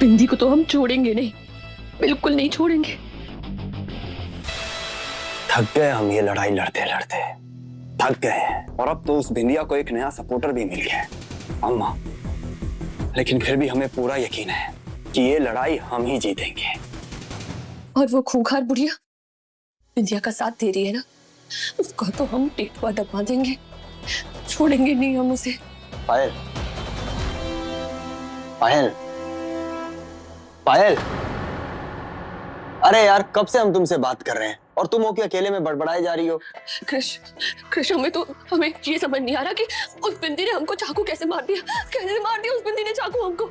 बिंदी को तो हम छोड़ेंगे नहीं, बिल्कुल नहीं छोड़ेंगे। थक गए हम ये लड़ाई लड़ते लड़ते, थक गए हैं। और अब तो उस बिंदिया को एक नया सपोर्टर भी मिल गया है, अम्मा। लेकिन फिर भी हमें पूरा यकीन है कि ये लड़ाई हम ही जीतेंगे। और वो खूंखार बुढ़िया बिंदिया का साथ दे रही है ना, उसको तो हम टिकवा दबा देंगे, छोड़ेंगे नहीं हम उसे। पायल, पायल, पायल, अरे यार कब से हम तुमसे बात कर रहे हैं और तुम हो कि अकेले में बड़बड़ाए जा रही हो। कृष्ण हमें ये समझ नहीं आ रहा कि उस बिंदी ने हमको चाकू कैसे मार दिया, कैसे मार दिया उस बिंदी ने चाकू हमको।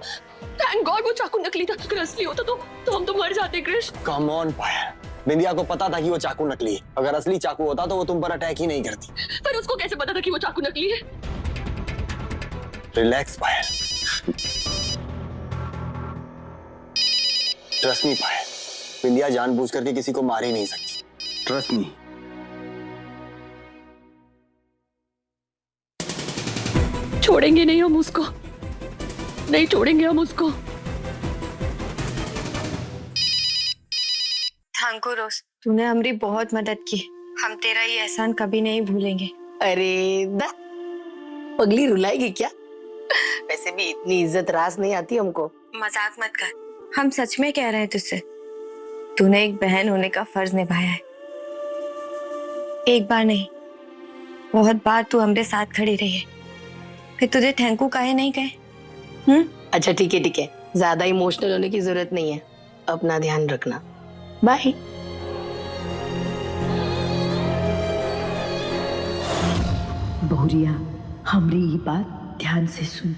थैंक गॉड वो चाकू नकली था, अगर असली होता तो हम तो मर जाते। कृष्ण कम ऑन पायल, बिंदिया को पता था कि वो चाकू नकली है। अगर असली चाकू होता तो वो तुम पर अटैक ही नहीं करती। पर उसको कैसे पता था कि वो चाकू नकली है? रिलैक्स पायल, ट्रस्ट मी पायल, बिंदिया जानबूझ करके किसी को मार ही नहीं सकती, ट्रस्ट मी। छोड़ेंगे नहीं हम उसको, नहीं छोड़ेंगे हम उसको। थैंक यू रोज, तूने हमारी बहुत मदद की, हम तेरा ये एहसान कभी नहीं भूलेंगे। अरे पगली रुलाएगी क्या? वैसे भी इतनी इज्जत रास नहीं आती हमको। मजाक मत कर, हम सच में कह रहे हैं तुझसे, तूने एक बहन होने का फर्ज निभाया है। एक बार नहीं, बहुत बार तू हमारे साथ खड़ी रही है, फिर तुझे थैंक यू काहे नहीं कहे? अच्छा ठीक है, ज्यादा इमोशनल होने की जरूरत नहीं है, अपना ध्यान रखना, बाय। बहुरिया, हमरी ये बात ध्यान से सुन।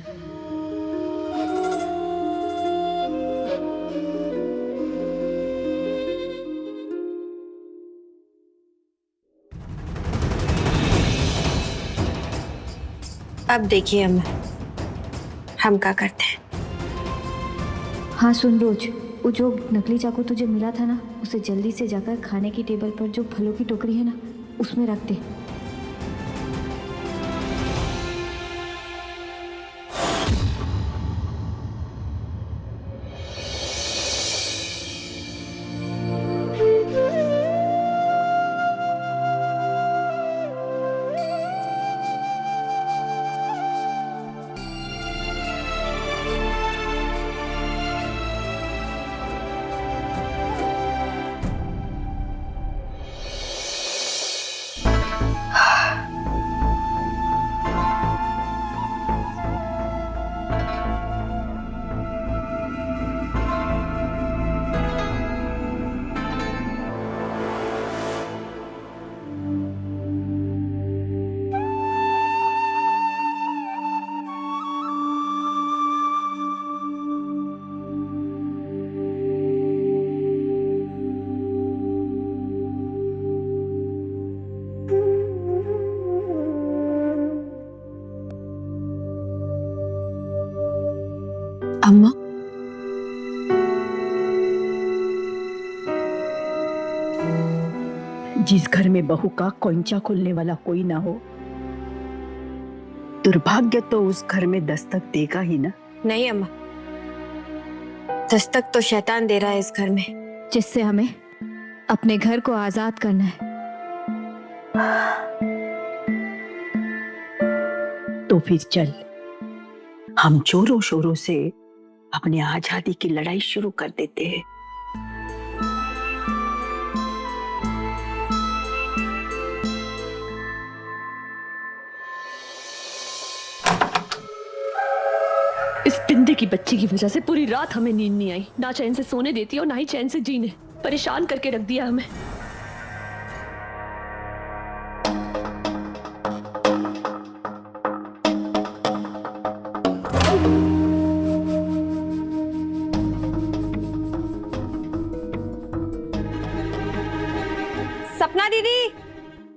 अब देखिए हम क्या करते हैं। हाँ सुन रोज, वो जो नकली चाकू तुझे मिला था ना, उसे जल्दी से जाकर खाने की टेबल पर जो फलों की टोकरी है ना, उसमें रख दे। अम्मा, जिस घर में बहू का कोंचा खोलने वाला कोई ना हो, दुर्भाग्य तो उस घर में दस्तक देगा ही ना। नहीं अम्मा, दस्तक तो शैतान दे रहा है इस घर में, जिससे हमें अपने घर को आजाद करना है। तो फिर चल, हम जोरों शोरों से अपनी आजादी की लड़ाई शुरू कर देते हैं। इस बिंदे की बच्ची की वजह से पूरी रात हमें नींद नहीं आई, ना चैन से सोने देती और ना ही चैन से जीने, परेशान करके रख दिया हमें।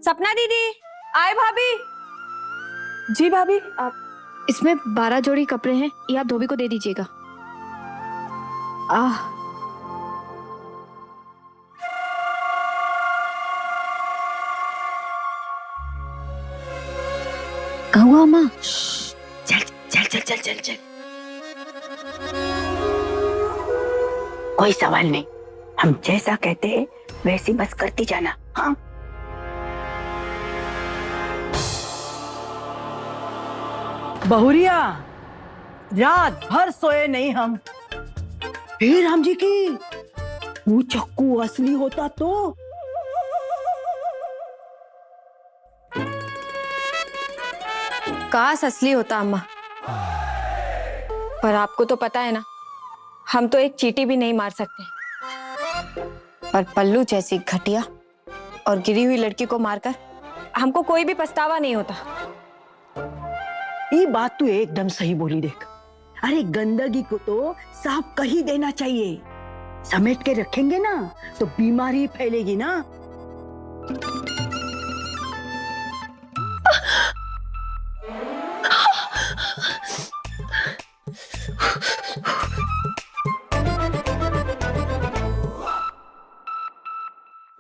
सपना दीदी, आए भाभी। जी भाभी। इसमें 12 जोड़ी कपड़े हैं, ये आप धोबी को दे दीजिएगा। कहाँ हुआ अम्मा? चल चल चल चल चल चल। कोई सवाल नहीं, हम जैसा कहते हैं वैसी बस करती जाना। हाँ बहुरिया, रात भर सोए नहीं हम। फिर राम जी की वो चक्कू असली होता तो। काश असली होता अम्मा, पर आपको तो पता है ना, हम तो एक चींटी भी नहीं मार सकते। पर पल्लू जैसी घटिया और गिरी हुई लड़की को मारकर हमको कोई भी पछतावा नहीं होता। ये बात तू एकदम सही बोली देख। अरे गंदगी को तो साफ कर ही देना चाहिए। समेट के रखेंगे ना तो बीमारी फैलेगी ना।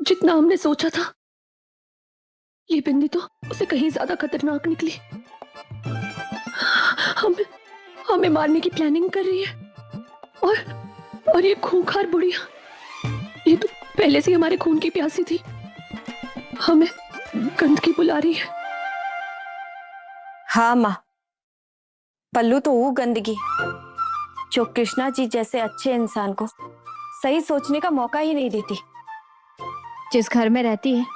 जितना हमने सोचा था, ये बिंदी तो उसे कहीं ज्यादा खतरनाक निकली। हमें मारने की प्लानिंग कर रही है। और ये खूंखार बुढ़िया, ये तो पहले से हमारे खून की प्यासी थी, हमें गंदगी बुला रही है। हाँ माँ, पल्लू तो वो गंदगी जो कृष्णा जी जैसे अच्छे इंसान को सही सोचने का मौका ही नहीं देती। जिस घर में रहती है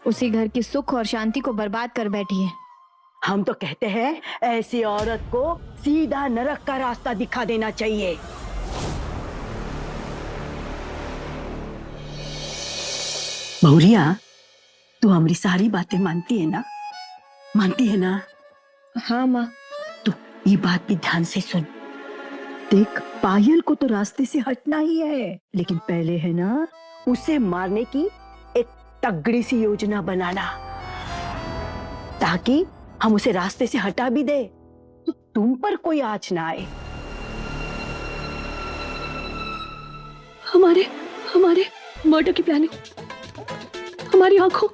उसी घर की सुख और शांति को बर्बाद कर बैठी है। हम तो कहते हैं ऐसी औरत को सीधा नरक का रास्ता दिखा देना चाहिए। बहुरिया, तू हमारी सारी बातें मानती है ना? मानती है ना? हाँ माँ। तो ये बात भी ध्यान से सुन। देख, पायल को तो रास्ते से हटना ही है, लेकिन पहले है ना उसे मारने की एक तगड़ी सी योजना बनाना, ताकि हम उसे रास्ते से हटा भी दे तो तुम पर कोई आँच ना आए। हमारे मर्डर की प्लानिंग हमारी आंखों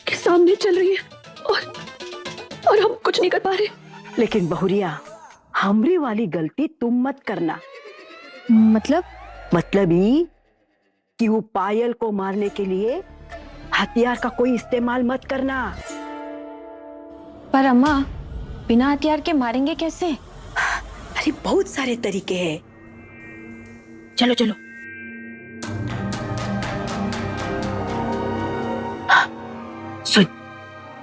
के सामने चल रही है और हम कुछ नहीं कर पा रहे। लेकिन बहुरिया, हमरी वाली गलती तुम मत करना। मतलब ही कि वो पायल को मारने के लिए हथियार का कोई इस्तेमाल मत करना। पर अम्मा, बिना हथियार के मारेंगे कैसे? अरे बहुत सारे तरीके हैं। चलो चलो। हाँ, सुन,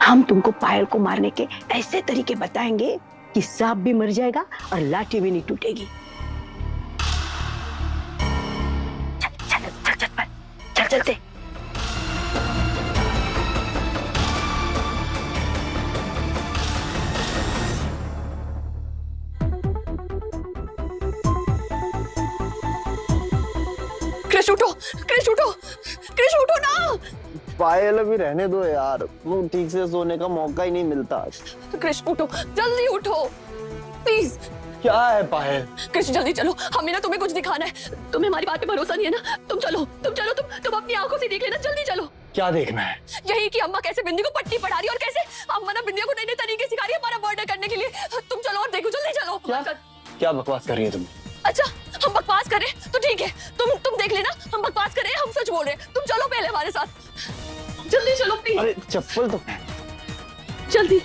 हम तुमको पायल को मारने के ऐसे तरीके बताएंगे कि सांप भी मर जाएगा और लाठी भी नहीं टूटेगी। चल चलते। क्रिश उठो, क्रिश उठो, क्रिश उठो ना। पायल अभी रहने दो यार, वो ठीक से सोने का मौका ही नहीं मिलता। क्रिश उठो, जल्दी उठो प्लीज। क्या है पायल? कृष्ण जल्दी चलो, हमें ना तुम्हें कुछ दिखाना है। तुम्हें हमारी बात पे भरोसा नहीं है ना? तुम चलो, तुम अपनी आंखों से देख लेना, जल्दी चलो। क्या देखना है? यही कि अम्मा कैसे बिंदी को पट्टी पढ़ा रही है और कैसे अम्मा ना बिंदिया को नए नए तरीके सिखा रही है हमारा मर्डर करने के लिए। तुम चलो और देखो, जल्दी चलो। क्या बकवास कर रही है तुम? अच्छा, हम बकवास करें तो ठीक है, तुम देख लेना। हम बकवास करें, हम सच बोल रहे हैं। तुम चलो पहले हमारे साथ, जल्दी चलो प्लीज। अरे चप्पल तो जल्दी।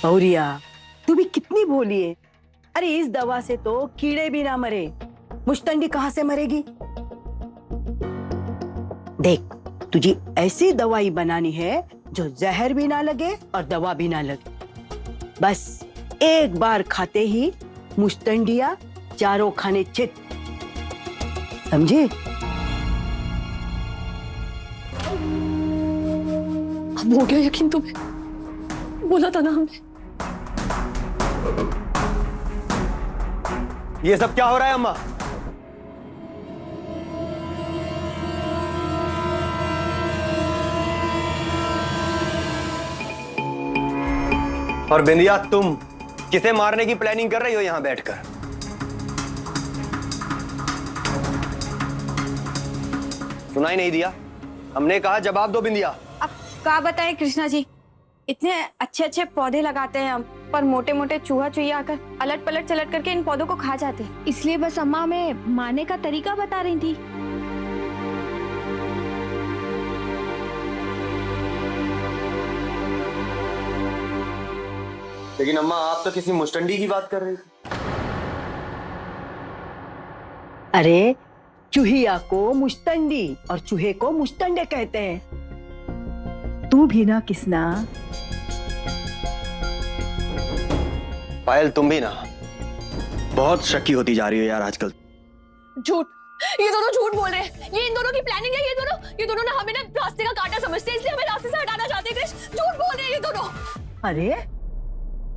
बहुरिया, तू भी कितनी भोली है। अरे इस दवा से तो कीड़े भी ना मरे, मुश्तंडी कहां से मरेगी? देख, तुझे ऐसी दवाई बनानी है जो जहर भी ना लगे और दवा भी ना लगे। बस एक बार खाते ही मुश्तंडिया चारों खाने चित, समझे? अब हो गया यकीन तुम्हें? बोला था ना हमने। ये सब क्या हो रहा है अम्मा? और बिंदिया, तुम किसे मारने की प्लानिंग कर रही हो यहां बैठकर? सुनाई नहीं दिया? हमने कहा जवाब दो बिंदिया। अब क्या बताएं कृष्णा जी, इतने अच्छे अच्छे पौधे लगाते हैं हम, पर मोटे मोटे चूहा चुहिया आकर अलट पलट चलट करके इन पौधों को खा जाते हैं। इसलिए बस अम्मा हमें मारने का तरीका बता रही थी। लेकिन अम्मा आप तो किसी मुस्टंडी की बात कर रही थी। अरे चूहिया को मुस्तंडी और चूहे को मुस्तंडे कहते हैं। तू भी ना किसना। पायल तुम भी ना बहुत शक्की होती जा रही हो यार आजकल। झूठ, ये दोनों झूठ बोल रहे हैं। ये इन दोनों की प्लानिंग है। ये दोनों ना हमें ना रास्ते का कांटा समझते हैं, इसलिए हमें रास्ते से हटाना चाहते हैं। कृष्ण झूठ बोल रहे हैं ये दोनों। अरे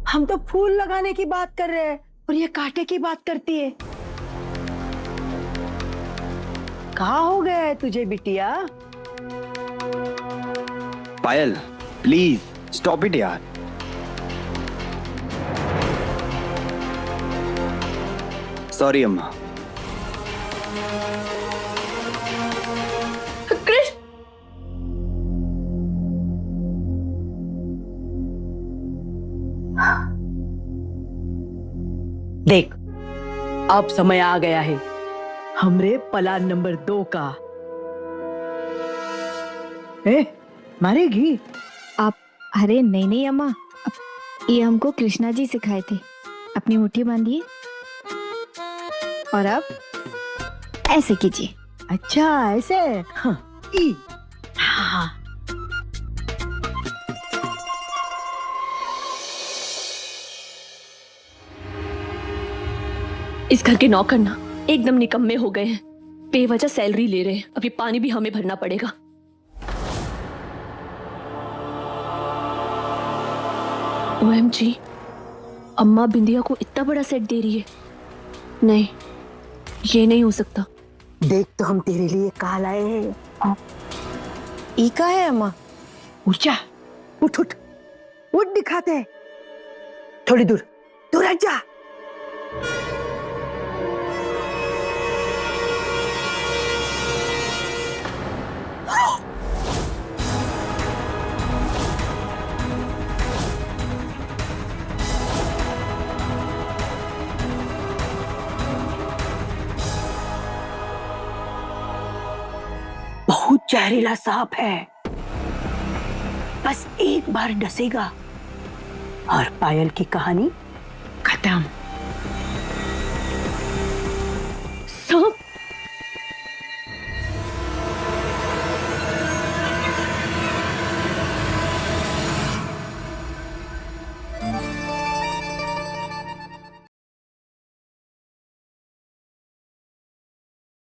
हम तो फूल लगाने की बात कर रहे हैं और ये कांटे की बात करती है। कहाँ हो गया है तुझे बिटिया? पायल प्लीज स्टॉप इट यार। सॉरी अम्मा। कृष्ण देख अब समय आ गया है हमरे प्लान नंबर 2 का। मारेगी? आप अरे नहीं नहीं अम्मा, ये हमको कृष्णा जी सिखाए थे। अपनी मुट्ठी बांधिए और अब ऐसे कीजिए। अच्छा ऐसे? हाँ, ई। हाँ। इस घर के नौकर ना एकदम निकम्मे हो गए हैं। बेवजह सैलरी ले रहे हैं। अभी पानी भी हमें भरना पड़ेगा। OMG, अम्मा बिंदिया को इतना बड़ा सेट दे रही है। नहीं, ये नहीं हो सकता। देख तो हम तेरे लिए कहा लाए हैं। ई का है अम्मा? ऊंचा उठ उठ उठ दिखाते हैं। थोड़ी दूर दूर हट जा। बहुत जहरीला सांप है। बस एक बार डसेगा और पायल की कहानी खत्म।